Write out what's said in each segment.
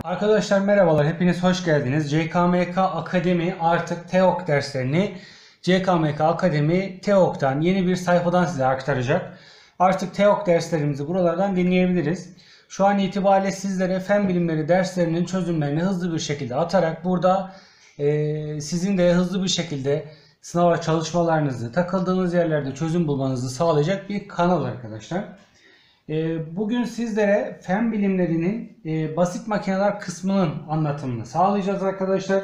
Arkadaşlar merhabalar, hepiniz hoş geldiniz. CKMK Akademi artık TEOK derslerini CKMK Akademi TEOK'tan yeni bir sayfadan size aktaracak. Artık TEOK derslerimizi buralardan dinleyebiliriz. Şu an itibariyle sizlere fen bilimleri derslerinin çözümlerini hızlı bir şekilde atarak burada sizin de hızlı bir şekilde sınava çalışmalarınızı, takıldığınız yerlerde çözüm bulmanızı sağlayacak bir kanal arkadaşlar. Bugün sizlere fen bilimlerinin basit makineler kısmının anlatımını sağlayacağız arkadaşlar.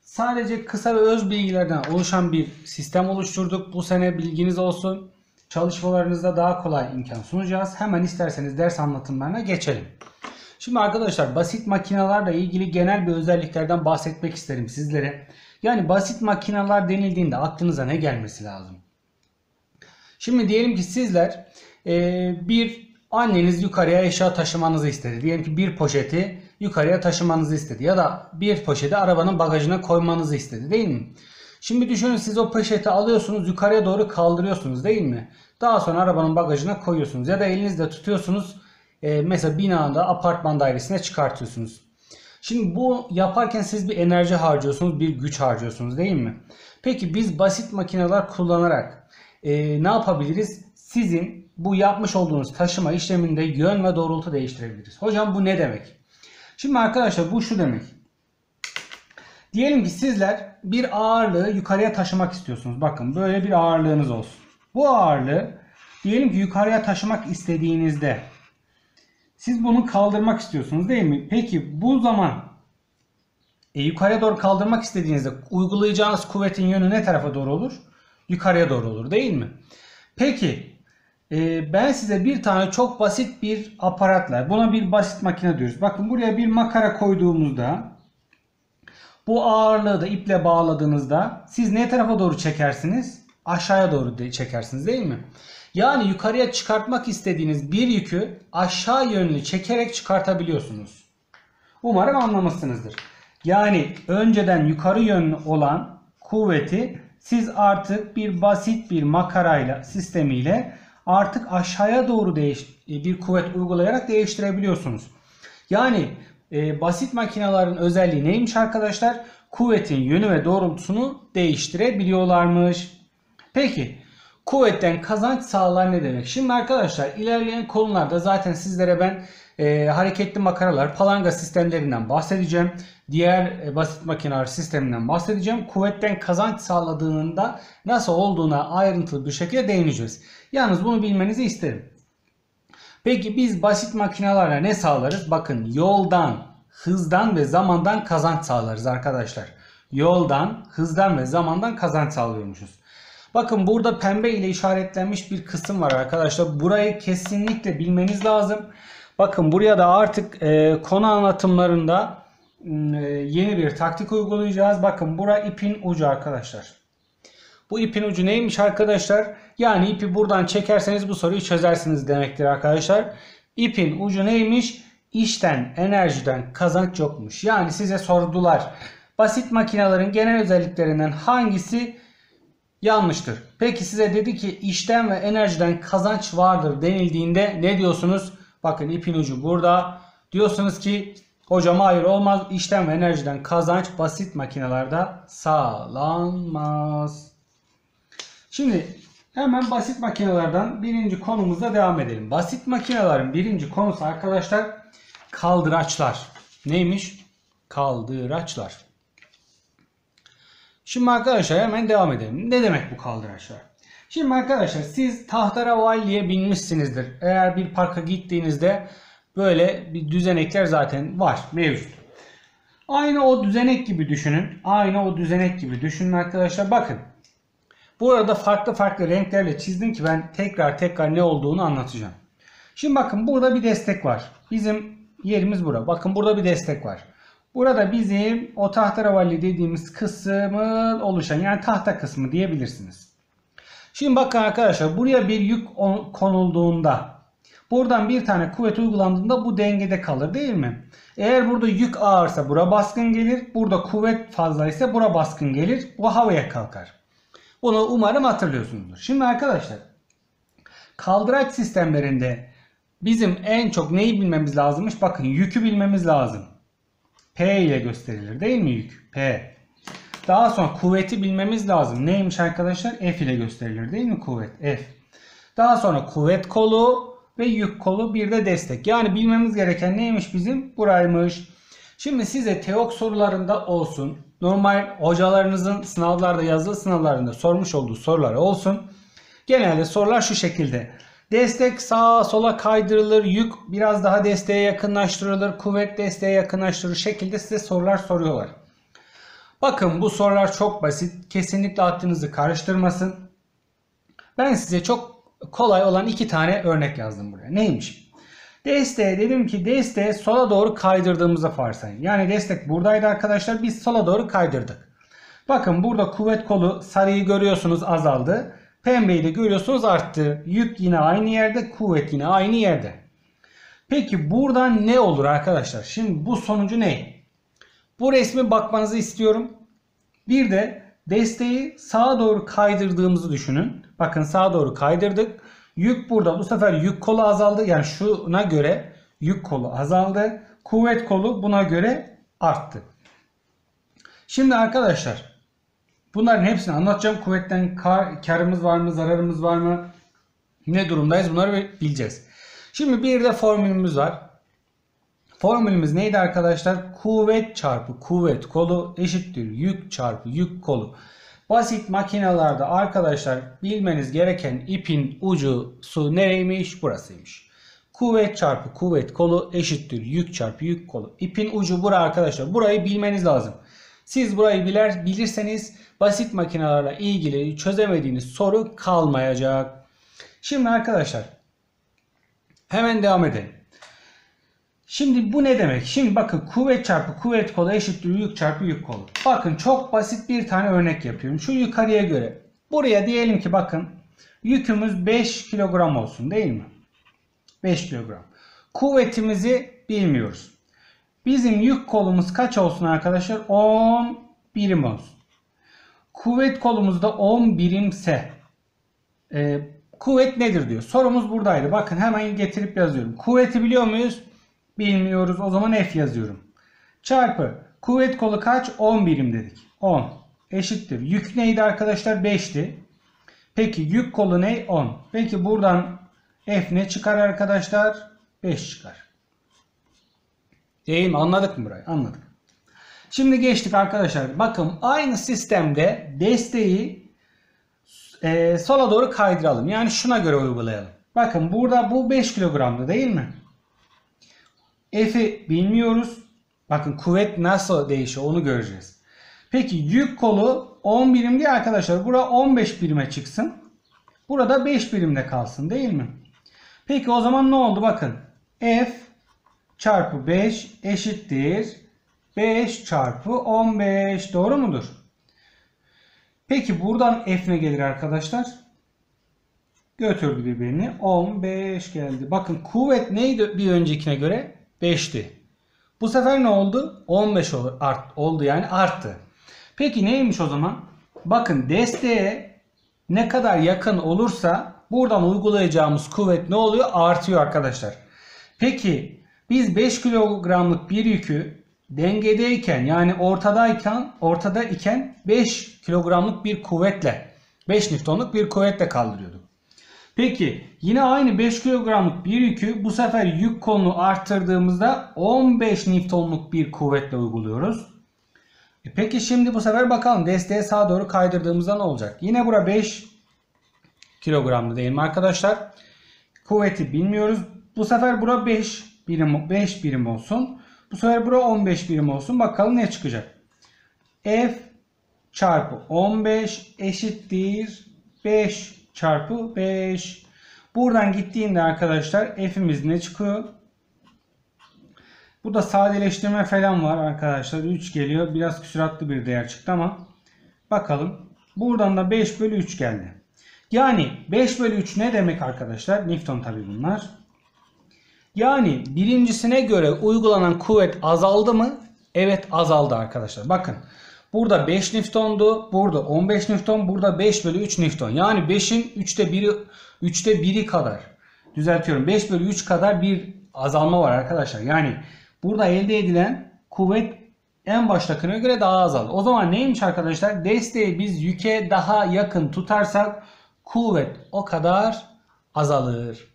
Sadece kısa ve öz bilgilerden oluşan bir sistem oluşturduk. Bu sene bilginiz olsun. Çalışmalarınızda daha kolay imkan sunacağız. Hemen isterseniz ders anlatımlarına geçelim. Şimdi arkadaşlar basit makinelerle ilgili genel bir özelliklerden bahsetmek isterim sizlere. Yani basit makineler denildiğinde aklınıza ne gelmesi lazım? Şimdi diyelim ki sizler bir anneniz yukarıya eşya taşımanızı istedi. Diyelim ki bir poşeti yukarıya taşımanızı istedi. Ya da bir poşeti arabanın bagajına koymanızı istedi, değil mi? Şimdi düşünün, siz o poşeti alıyorsunuz, yukarıya doğru kaldırıyorsunuz, değil mi? Daha sonra arabanın bagajına koyuyorsunuz. Ya da elinizde tutuyorsunuz. Mesela binada, apartman dairesine çıkartıyorsunuz. Şimdi bu yaparken siz bir enerji harcıyorsunuz, bir güç harcıyorsunuz, değil mi? Peki biz basit makineler kullanarak ne yapabiliriz? Sizin bu yapmış olduğunuz taşıma işleminde yön ve doğrultu değiştirebiliriz. Hocam bu ne demek? Şimdi arkadaşlar bu şu demek. Diyelim ki sizler bir ağırlığı yukarıya taşımak istiyorsunuz. Bakın böyle bir ağırlığınız olsun. Bu ağırlığı diyelim ki yukarıya taşımak istediğinizde siz bunu kaldırmak istiyorsunuz, değil mi? Peki bu zaman yukarıya doğru kaldırmak istediğinizde uygulayacağınız kuvvetin yönü ne tarafa doğru olur? Yukarıya doğru olur, değil mi? Peki ben size bir tane çok basit bir aparatla, buna bir basit makine diyoruz. Bakın buraya bir makara koyduğumuzda bu ağırlığı da iple bağladığınızda siz ne tarafa doğru çekersiniz? Aşağıya doğru çekersiniz, değil mi? Yani yukarıya çıkartmak istediğiniz bir yükü aşağı yönlü çekerek çıkartabiliyorsunuz. Umarım anlamışsınızdır. Yani önceden yukarı yönlü olan kuvveti siz artık bir basit bir makarayla sistemiyle artık aşağıya doğru bir kuvvet uygulayarak değiştirebiliyorsunuz. Yani basit makinelerin özelliği neymiş arkadaşlar? Kuvvetin yönü ve doğrultusunu değiştirebiliyorlarmış. Peki kuvvetten kazanç sağlar ne demek? Şimdi arkadaşlar ilerleyen konularda zaten sizlere ben hareketli makaralar, palanga sistemlerinden bahsedeceğim. Diğer basit makineler sisteminden bahsedeceğim. Kuvvetten kazanç sağladığının da nasıl olduğuna ayrıntılı bir şekilde değineceğiz. Yalnız bunu bilmenizi isterim. Peki biz basit makinelerle ne sağlarız? Bakın yoldan, hızdan ve zamandan kazanç sağlarız arkadaşlar. Yoldan, hızdan ve zamandan kazanç sağlıyormuşuz. Bakın burada pembe ile işaretlenmiş bir kısım var arkadaşlar. Burayı kesinlikle bilmeniz lazım. Bakın buraya da artık konu anlatımlarında yeni bir taktik uygulayacağız. Bakın bura ipin ucu arkadaşlar. Bu ipin ucu neymiş arkadaşlar? Yani ipi buradan çekerseniz bu soruyu çözersiniz demektir arkadaşlar. İpin ucu neymiş? İşten, enerjiden kazanç yokmuş. Yani size sordular. Basit makinelerin genel özelliklerinden hangisi yanlıştır? Peki size dedi ki işten ve enerjiden kazanç vardır denildiğinde ne diyorsunuz? Bakın ipin ucu burada. Diyorsunuz ki hocam hayır olmaz. İşten ve enerjiden kazanç basit makinelerde sağlanmaz. Şimdi hemen basit makinelerden birinci konumuzda devam edelim. Basit makinelerin birinci konusu arkadaşlar kaldıraçlar. Neymiş? Kaldıraçlar. Şimdi arkadaşlar hemen devam edelim. Ne demek bu kaldıraçlar? Şimdi arkadaşlar siz tahterevalliye binmişsinizdir. Eğer bir parka gittiğinizde böyle bir düzenekler zaten var, mevcut. Aynı o düzenek gibi düşünün. Aynı o düzenek gibi düşünün arkadaşlar. Bakın. Burada farklı renklerle çizdim ki ben tekrar ne olduğunu anlatacağım. Şimdi bakın burada bir destek var. Bizim yerimiz bura. Bakın burada bir destek var. Burada bizim o tahterevalli dediğimiz kısmın oluşan yani tahta kısmı diyebilirsiniz. Şimdi bakın arkadaşlar buraya bir yük konulduğunda buradan bir tane kuvvet uygulandığında bu dengede kalır, değil mi? Eğer burada yük ağırsa bura baskın gelir. Burada kuvvet fazlaysa bura baskın gelir. Bu havaya kalkar. Bunu umarım hatırlıyorsunuzdur. Şimdi arkadaşlar kaldıraç sistemlerinde bizim en çok neyi bilmemiz lazımmış? Bakın yükü bilmemiz lazım. P ile gösterilir değil mi yük? P. Daha sonra kuvveti bilmemiz lazım. Neymiş arkadaşlar? F ile gösterilir değil mi kuvvet? F. Daha sonra kuvvet kolu ve yük kolu, bir de destek. Yani bilmemiz gereken neymiş bizim? Buraymış. Şimdi size TEOK sorularında olsun, normal hocalarınızın sınavlarda, yazılı sınavlarında sormuş olduğu sorular olsun. Genelde sorular şu şekilde. Destek sağa sola kaydırılır, yük biraz daha desteğe yakınlaştırılır, kuvvet desteğe yakınlaştırılır şekilde size sorular soruyorlar. Bakın bu sorular çok basit. Kesinlikle aklınızı karıştırmasın. Ben size çok kolay olan 2 tane örnek yazdım buraya. Neymiş? Desteğe dedim ki desteğe sola doğru kaydırdığımızı varsayın. Yani destek buradaydı arkadaşlar. Biz sola doğru kaydırdık. Bakın burada kuvvet kolu, sarıyı görüyorsunuz, azaldı. Pembeyi de görüyorsunuz, arttı. Yük yine aynı yerde, kuvvet yine aynı yerde. Peki buradan ne olur arkadaşlar? Şimdi bu sonucu ne? Bu resme bakmanızı istiyorum. Bir de desteği sağa doğru kaydırdığımızı düşünün. Bakın sağa doğru kaydırdık. Yük burada. Bu sefer yük kolu azaldı. Yani şuna göre yük kolu azaldı. Kuvvet kolu buna göre arttı. Şimdi arkadaşlar bunların hepsini anlatacağım. Kuvvetten karımız var mı, zararımız var mı, ne durumdayız, bunları bileceğiz. Şimdi bir de formülümüz var. Formülümüz neydi arkadaşlar? Kuvvet çarpı kuvvet kolu eşittir yük çarpı yük kolu. Basit makinelerde arkadaşlar bilmeniz gereken ipin ucu nereymiş? Burasıymış. Kuvvet çarpı kuvvet kolu eşittir yük çarpı yük kolu. İpin ucu bura arkadaşlar. Burayı bilmeniz lazım. Siz burayı bilirseniz basit makinelerle ilgili çözemediğiniz soru kalmayacak. Şimdi arkadaşlar hemen devam edelim. Şimdi bu ne demek? Şimdi bakın kuvvet çarpı kuvvet kolu eşittir yük çarpı yük kolu. Bakın çok basit bir tane örnek yapıyorum. Şu yukarıya göre. Buraya diyelim ki bakın yükümüz 5 kilogram olsun değil mi? 5 kilogram. Kuvvetimizi bilmiyoruz. Bizim yük kolumuz kaç olsun arkadaşlar? 10 birim olsun. Kuvvet kolumuz da 10 birimse kuvvet nedir diyor. Sorumuz buradaydı. Bakın hemen getirip yazıyorum. Kuvveti biliyor muyuz? Bilmiyoruz. O zaman F yazıyorum. Çarpı kuvvet kolu kaç? 10 birim dedik. 10 eşittir. Yük neydi arkadaşlar? 5'ti. Peki yük kolu ne? 10. Peki buradan F ne çıkar arkadaşlar? 5 çıkar. Değil mi? Anladık mı burayı? Anladık. Şimdi geçtik arkadaşlar. Bakın aynı sistemde desteği sola doğru kaydıralım. Yani şuna göre uygulayalım. Bakın burada bu 5 kilogramdı değil mi? F'i bilmiyoruz. Bakın kuvvet nasıl değişiyor onu göreceğiz. Peki yük kolu 10 birim diye arkadaşlar. Burada 15 birime çıksın. Burada 5 birimde kalsın değil mi? Peki o zaman ne oldu? Bakın F çarpı 5 eşittir 5 çarpı 15. Doğru mudur? Peki buradan F ne gelir arkadaşlar? Götürdü birbirini. 15 geldi. Bakın kuvvet neydi bir öncekine göre? 5'ti. Bu sefer ne oldu? 15 oldu yani arttı. Peki neymiş o zaman? Bakın desteğe ne kadar yakın olursa buradan uygulayacağımız kuvvet ne oluyor? Artıyor arkadaşlar. Peki biz 5 kilogramlık bir yükü dengedeyken yani ortada iken 5 kilogramlık bir kuvvetle 5 Newton'luk bir kuvvetle kaldırıyorduk. Peki yine aynı 5 kilogramlık bir yükü bu sefer yük kolunu arttırdığımızda 15 Newton'luk bir kuvvetle uyguluyoruz. Peki şimdi bu sefer bakalım desteğe sağa doğru kaydırdığımızda ne olacak? Yine bura 5 kilogramlı değil mi arkadaşlar? Kuvveti bilmiyoruz. Bu sefer bura 5 birim olsun. Bu sefer bura 15 birim olsun. Bakalım ne çıkacak? F çarpı 15 eşittir 5 çarpı 5. Buradan gittiğinde arkadaşlar F'imiz ne çıkıyor? Burada sadeleştirme falan var arkadaşlar. 3 geliyor. Biraz küsuratlı bir değer çıktı ama bakalım. Buradan da 5 bölü 3 geldi. Yani 5 bölü 3 ne demek arkadaşlar? Newton tabi bunlar. Yani birincisine göre uygulanan kuvvet azaldı mı? Evet azaldı arkadaşlar. Bakın burada 5 Newton'du. Burada 15 Newton. Burada 5 bölü 3 Newton. Yani 5'in 3'te 1'i kadar. Düzeltiyorum. 5 bölü 3 kadar bir azalma var arkadaşlar. Yani burada elde edilen kuvvet en baştakine göre daha azaldı. O zaman neymiş arkadaşlar? Desteği biz yüke daha yakın tutarsak kuvvet o kadar azalır.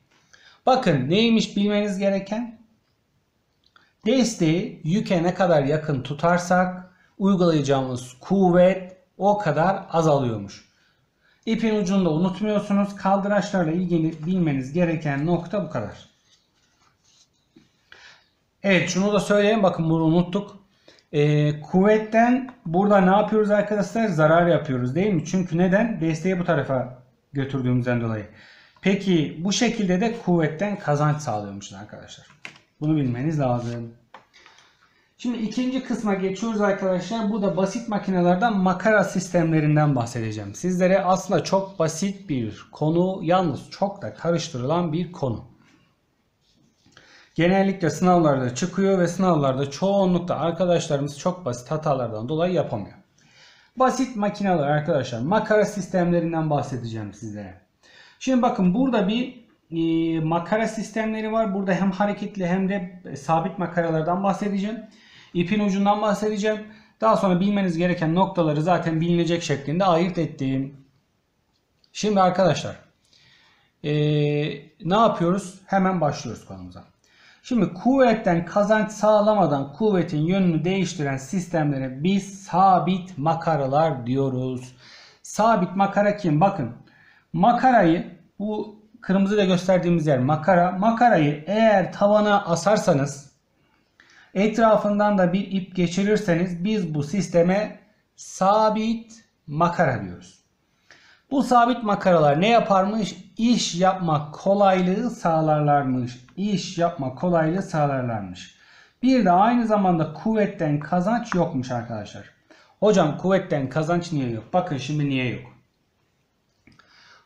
Bakın neymiş bilmeniz gereken? Desteği yüke ne kadar yakın tutarsak uygulayacağımız kuvvet o kadar azalıyormuş. İpin ucunu da unutmuyorsunuz. Kaldıraçlarla ilgili bilmeniz gereken nokta bu kadar. Evet, şunu da söyleyeyim. Bakın bunu unuttuk. Kuvvetten burada ne yapıyoruz arkadaşlar? Zarar yapıyoruz değil mi? Çünkü neden? Desteği bu tarafa götürdüğümüzden dolayı. Peki bu şekilde de kuvvetten kazanç sağlıyormuşuz arkadaşlar. Bunu bilmeniz lazım. Şimdi ikinci kısma geçiyoruz arkadaşlar. Bu da basit makinelerden makara sistemlerinden bahsedeceğim. Sizlere aslında çok basit bir konu, yalnız çok da karıştırılan bir konu. Genellikle sınavlarda çıkıyor ve sınavlarda çoğunlukla arkadaşlarımız çok basit hatalardan dolayı yapamıyor. Basit makineler arkadaşlar, makara sistemlerinden bahsedeceğim sizlere. Şimdi bakın burada bir makara sistemleri var. Burada hem hareketli hem de sabit makaralardan bahsedeceğim. İpin ucundan bahsedeceğim. Daha sonra bilmeniz gereken noktaları zaten bilinecek şeklinde ayırt ettiğim. Şimdi arkadaşlar ne yapıyoruz? Hemen başlıyoruz konumuza. Şimdi kuvvetten kazanç sağlamadan kuvvetin yönünü değiştiren sistemlere biz sabit makaralar diyoruz. Sabit makara kim? Bakın makarayı, bu kırmızıda gösterdiğimiz yer makara. Makarayı eğer tavana asarsanız, etrafından da bir ip geçirirseniz biz bu sisteme sabit makara diyoruz. Bu sabit makaralar ne yaparmış? İş yapma kolaylığı sağlarlarmış. İş yapma kolaylığı sağlarlarmış. Bir de aynı zamanda kuvvetten kazanç yokmuş arkadaşlar. Hocam kuvvetten kazanç niye yok? Bakın şimdi niye yok.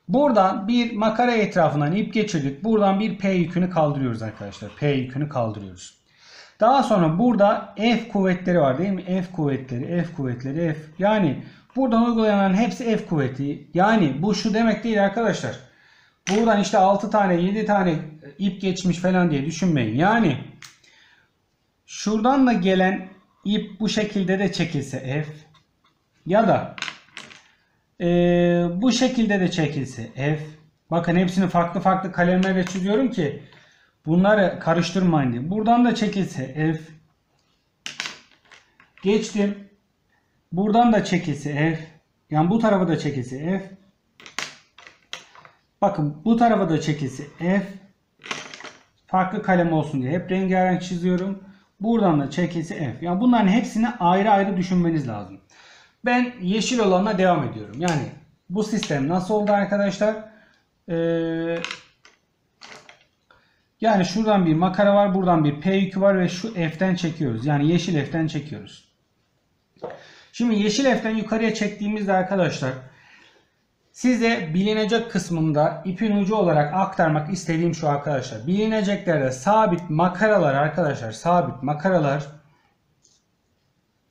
Buradan bir makara etrafından ip geçirdik. Buradan bir P yükünü kaldırıyoruz arkadaşlar. P yükünü kaldırıyoruz. Daha sonra burada F kuvvetleri var değil mi? F kuvvetleri, F kuvvetleri, F. Yani buradan uygulanan hepsi F kuvveti. Yani bu şu demek değil arkadaşlar. Buradan işte 6 tane 7 tane ip geçmiş falan diye düşünmeyin. Yani şuradan da gelen ip bu şekilde de çekilse F. Ya da bu şekilde de çekilse F. Bakın hepsini farklı farklı kalemlerle çiziyorum ki bunları karıştırmayın diye. Buradan da çekilse F. Geçtim. Buradan da çekilse F. Yani bu tarafa da çekilse F. Bakın bu tarafa da çekilse F. Farklı kalem olsun diye hep rengarenk çiziyorum. Buradan da çekilse F. Yani bunların hepsini ayrı ayrı düşünmeniz lazım. Ben yeşil olanla devam ediyorum. Yani bu sistem nasıl oldu arkadaşlar? Yani şuradan bir makara var. Buradan bir P yükü var ve şu F'ten çekiyoruz. Yani yeşil F'ten çekiyoruz. Şimdi yeşil F'ten yukarıya çektiğimizde arkadaşlar size bilinecek kısmında ipin ucu olarak aktarmak istediğim şu arkadaşlar. Bilineceklerde sabit makaralar arkadaşlar. Sabit makaralar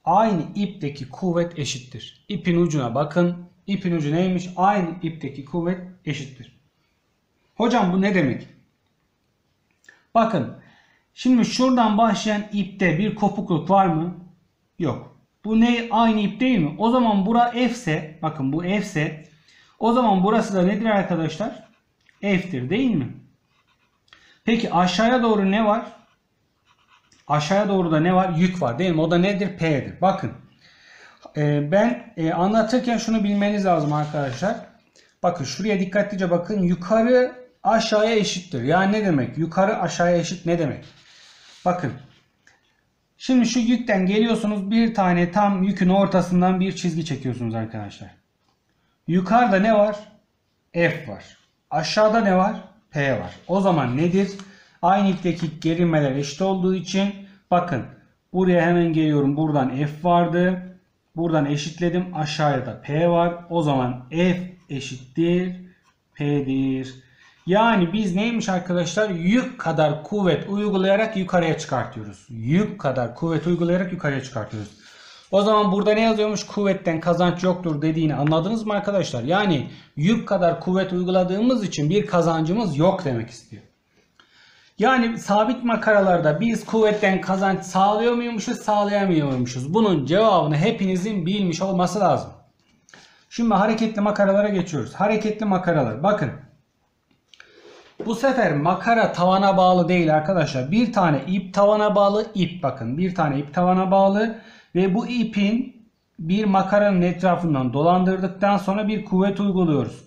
aynı ipteki kuvvet eşittir. İpin ucuna bakın. İpin ucu neymiş? Aynı ipteki kuvvet eşittir. Hocam bu ne demek? Bakın. Şimdi şuradan başlayan ipte bir kopukluk var mı? Yok. Bu ne? Aynı ip değil mi? O zaman bura F ise, bakın bu F ise o zaman burası da nedir arkadaşlar? F'tir değil mi? Peki aşağıya doğru ne var? Aşağıya doğru da ne var? Yük var değil mi? O da nedir? P'dir. Bakın. Ben anlatırken şunu bilmeniz lazım arkadaşlar. Bakın şuraya dikkatlice bakın. Yukarı aşağıya eşittir. Yani ne demek? Yukarı aşağıya eşit ne demek? Bakın. Şimdi şu yükten geliyorsunuz. Bir tane tam yükün ortasından bir çizgi çekiyorsunuz arkadaşlar. Yukarıda ne var? F var. Aşağıda ne var? P var. O zaman nedir? Aynı ipteki gerilmeler eşit olduğu için bakın buraya hemen geliyorum. Buradan F vardı. Buradan eşitledim. Aşağıya da P var. O zaman F eşittir P'dir. Yani biz neymiş arkadaşlar? Yük kadar kuvvet uygulayarak yukarıya çıkartıyoruz. Yük kadar kuvvet uygulayarak yukarıya çıkartıyoruz. O zaman burada ne yazıyormuş? Kuvvetten kazanç yoktur dediğini anladınız mı arkadaşlar? Yani yük kadar kuvvet uyguladığımız için bir kazancımız yok demek istiyor. Yani sabit makaralarda biz kuvvetten kazanç sağlıyor muymuşuz, sağlayamıyor muymuşuz? Bunun cevabını hepinizin bilmiş olması lazım. Şimdi hareketli makaralara geçiyoruz. Hareketli makaralar. Bakın. Bu sefer makara tavana bağlı değil arkadaşlar. Bir tane ip tavana bağlı. İp bakın. Bir tane ip tavana bağlı. Ve bu ipin bir makaranın etrafından dolandırdıktan sonra bir kuvvet uyguluyoruz.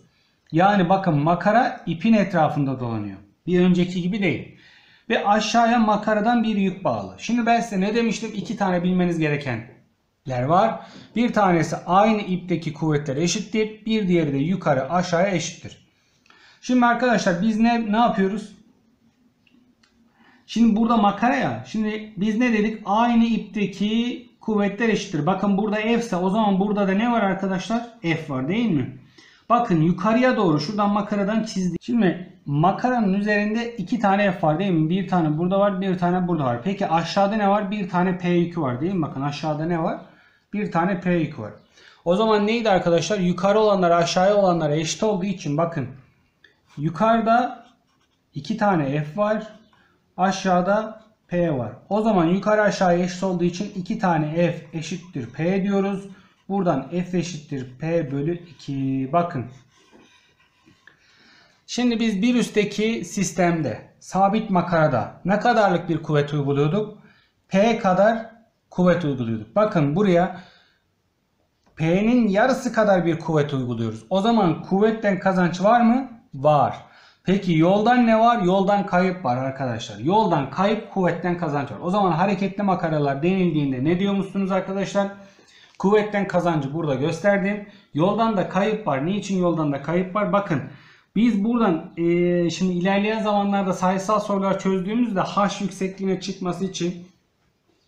Yani bakın makara ipin etrafında dolanıyor. Bir önceki gibi değil. Ve aşağıya makaradan bir yük bağlı. Şimdi ben size ne demiştim? İki tane bilmeniz gerekenler var. Bir tanesi aynı ipteki kuvvetler eşittir. Bir diğeri de yukarı aşağıya eşittir. Şimdi arkadaşlar biz ne yapıyoruz? Şimdi burada makara ya. Şimdi biz ne dedik? Aynı ipteki kuvvetler eşittir. Bakın burada F ise o zaman burada da ne var arkadaşlar? F var değil mi? Bakın yukarıya doğru şuradan makaradan çizdik. Şimdi makaranın üzerinde iki tane F var değil mi? Bir tane burada var, bir tane burada var. Peki aşağıda ne var? Bir tane P yükü var değil mi? Bakın aşağıda ne var? Bir tane P yükü var. O zaman neydi arkadaşlar? Yukarı olanlar aşağıya olanlara eşit olduğu için bakın. Yukarıda iki tane F var. Aşağıda P var. O zaman yukarı aşağıya eşit olduğu için iki tane F eşittir P diyoruz. Buradan F eşittir P bölü 2. Bakın. Şimdi biz bir üstteki sistemde sabit makarada ne kadarlık bir kuvvet uyguluyorduk? P kadar kuvvet uyguluyorduk. Bakın buraya P'nin yarısı kadar bir kuvvet uyguluyoruz. O zaman kuvvetten kazanç var mı? Var. Peki yoldan ne var? Yoldan kayıp var arkadaşlar. Yoldan kayıp, kuvvetten kazanç var. O zaman hareketli makaralar denildiğinde ne diyormuşsunuz arkadaşlar? Kuvvetten kazancı burada gösterdim. Yoldan da kayıp var. Niçin yoldan da kayıp var? Bakın biz buradan şimdi ilerleyen zamanlarda sayısal sorular çözdüğümüzde H yüksekliğine çıkması için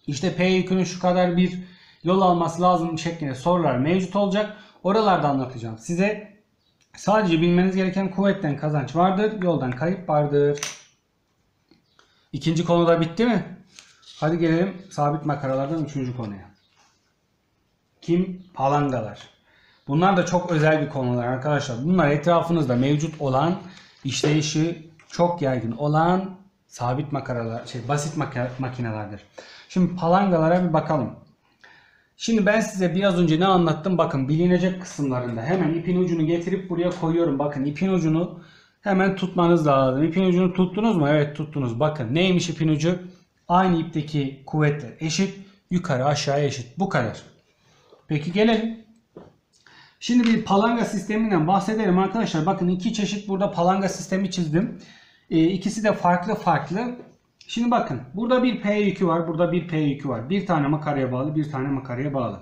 işte P yükünün şu kadar bir yol alması lazım şeklinde sorular mevcut olacak. Oralarda anlatacağım size. Sadece bilmeniz gereken kuvvetten kazanç vardır. Yoldan kayıp vardır. İkinci konu da bitti mi? Hadi gelelim sabit makaralardan üçüncü konuya. Kim? Palangalar. Bunlar da çok özel bir konular arkadaşlar. Bunlar etrafınızda mevcut olan, işleyişi çok yaygın olan sabit makaralar, basit makinelerdir. Şimdi palangalara bir bakalım. Şimdi ben size biraz önce ne anlattım? Bakın bilinecek kısımlarında hemen ipin ucunu getirip buraya koyuyorum. Bakın ipin ucunu hemen tutmanız lazım. İpin ucunu tuttunuz mu? Evet tuttunuz. Bakın neymiş ipin ucu? Aynı ipteki kuvvetler eşit. Yukarı aşağıya eşit. Bu kadar. Peki gelelim. Şimdi bir palanga sisteminden bahsedelim arkadaşlar. Bakın iki çeşit burada palanga sistemi çizdim. İkisi de farklı. Şimdi bakın burada bir P yükü var. Burada bir P yükü var. Bir tane makaraya bağlı. Bir tane makaraya bağlı.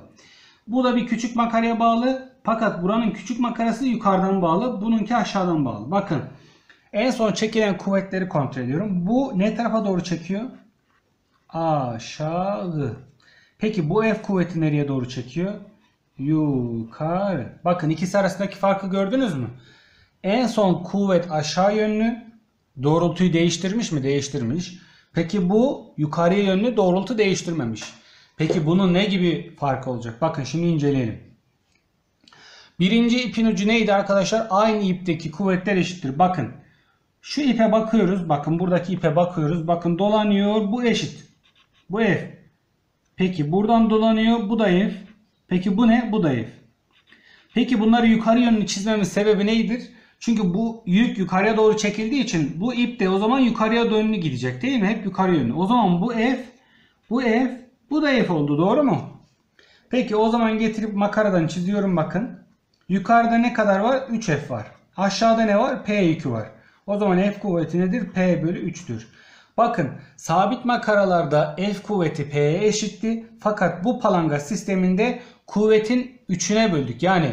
Bu da bir küçük makaraya bağlı. Fakat buranın küçük makarası yukarıdan bağlı. Bununki aşağıdan bağlı. Bakın en son çekilen kuvvetleri kontrol ediyorum. Bu ne tarafa doğru çekiyor? Aşağı. Peki bu F kuvveti nereye doğru çekiyor? Yukarı. Bakın ikisi arasındaki farkı gördünüz mü? En son kuvvet aşağı yönlü. Doğrultuyu değiştirmiş mi? Değiştirmiş. Peki bu yukarıya yönlü doğrultu değiştirmemiş. Peki bunun ne gibi farkı olacak? Bakın şimdi inceleyelim. Birinci ipin ucu neydi arkadaşlar? Aynı ipteki kuvvetler eşittir. Bakın şu ipe bakıyoruz. Bakın buradaki ipe bakıyoruz. Bakın dolanıyor. Bu eşit. Bu F. Peki buradan dolanıyor. Bu da F. Peki bu ne? Bu da F. Peki bunları yukarı yönlü çizmemin sebebi neydir? Çünkü bu yük yukarıya doğru çekildiği için bu ip de o zaman yukarıya yönlü gidecek değil mi? Hep yukarı yönlü. O zaman bu F, bu F, bu da F oldu. Doğru mu? Peki o zaman getirip makaradan çiziyorum bakın. Yukarıda ne kadar var? 3F var. Aşağıda ne var? P yükü var. O zaman F kuvveti nedir? P bölü 3'tür. Bakın sabit makaralarda F kuvveti P'ye eşitti. Fakat bu palanga sisteminde kuvvetin 3'üne böldük. Yani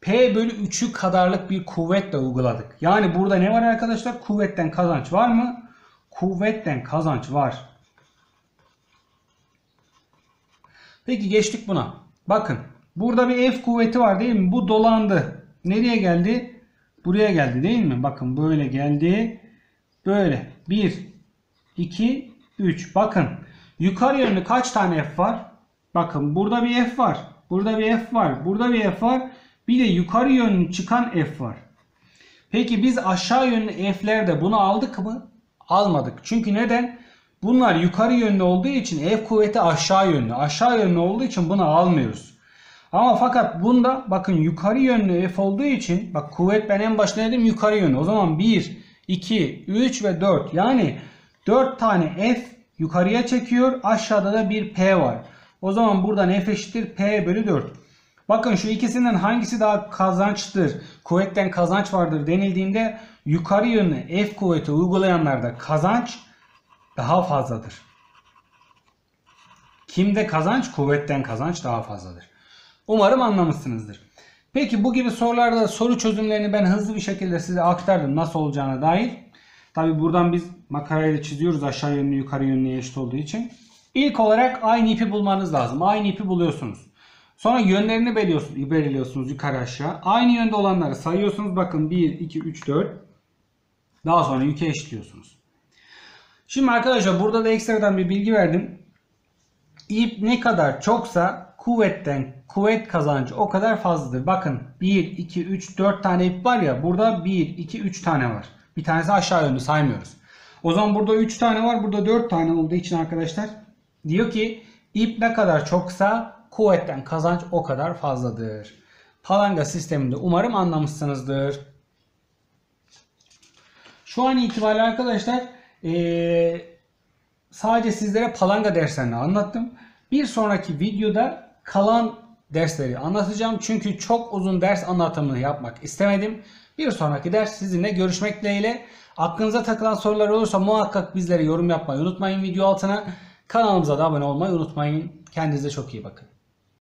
P bölü 3'ü kadarlık bir kuvvetle uyguladık. Yani burada ne var arkadaşlar? Kuvvetten kazanç var mı? Kuvvetten kazanç var. Peki geçtik buna. Bakın burada bir F kuvveti var değil mi? Bu dolandı. Nereye geldi? Buraya geldi değil mi? Bakın böyle geldi. Böyle. 1, 2, 3. Bakın yukarı yönlü kaç tane F var? Bakın burada bir F var. Burada bir F var. Burada bir F var. Bir de yukarı yönlü çıkan F var. Peki biz aşağı yönlü f'lerde bunu aldık mı? Almadık. Çünkü neden? Bunlar yukarı yönlü olduğu için f kuvveti aşağı yönlü. Aşağı yönlü olduğu için bunu almıyoruz. Ama fakat bunda bakın yukarı yönlü f olduğu için, bak kuvvet ben en başta dedim yukarı yönlü. O zaman 1, 2, 3 ve 4. Yani 4 tane f yukarıya çekiyor. Aşağıda da bir p var. O zaman buradan f eşittir p bölü 4. Bakın şu ikisinden hangisi daha kazançtır, kuvvetten kazanç vardır denildiğinde yukarı yönlü f kuvveti uygulayanlarda kazanç daha fazladır. Kimde kazanç? Kuvvetten kazanç daha fazladır. Umarım anlamışsınızdır. Peki bu gibi sorularda soru çözümlerini ben hızlı bir şekilde size aktardım nasıl olacağına dair. Tabi buradan biz makarayla çiziyoruz aşağı yönlü yukarı yönlü eşit olduğu için. İlk olarak aynı ipi bulmanız lazım. Aynı ipi buluyorsunuz. Sonra yönlerini belirliyorsunuz yukarı aşağı. Aynı yönde olanları sayıyorsunuz. Bakın 1, 2, 3, 4. Daha sonra yüke eşitliyorsunuz. Şimdi arkadaşlar burada da ekstradan bir bilgi verdim. İp ne kadar çoksa kuvvet kazancı o kadar fazladır. Bakın 1, 2, 3, 4 tane ip var ya. Burada 1, 2, 3 tane var. Bir tanesi aşağı yönlü saymıyoruz. O zaman burada 3 tane var. Burada 4 tane olduğu için arkadaşlar diyor ki ip ne kadar çoksa kuvvetten kazanç o kadar fazladır. Palanga sisteminde umarım anlamışsınızdır. Şu an itibariyle arkadaşlar sadece sizlere palanga derslerini anlattım. Bir sonraki videoda kalan dersleri anlatacağım. Çünkü çok uzun ders anlatımını yapmak istemedim. Bir sonraki ders sizinle görüşmek dileğiyle. Aklınıza takılan sorular olursa muhakkak bizlere yorum yapmayı unutmayın video altına. Kanalımıza da abone olmayı unutmayın. Kendinize çok iyi bakın.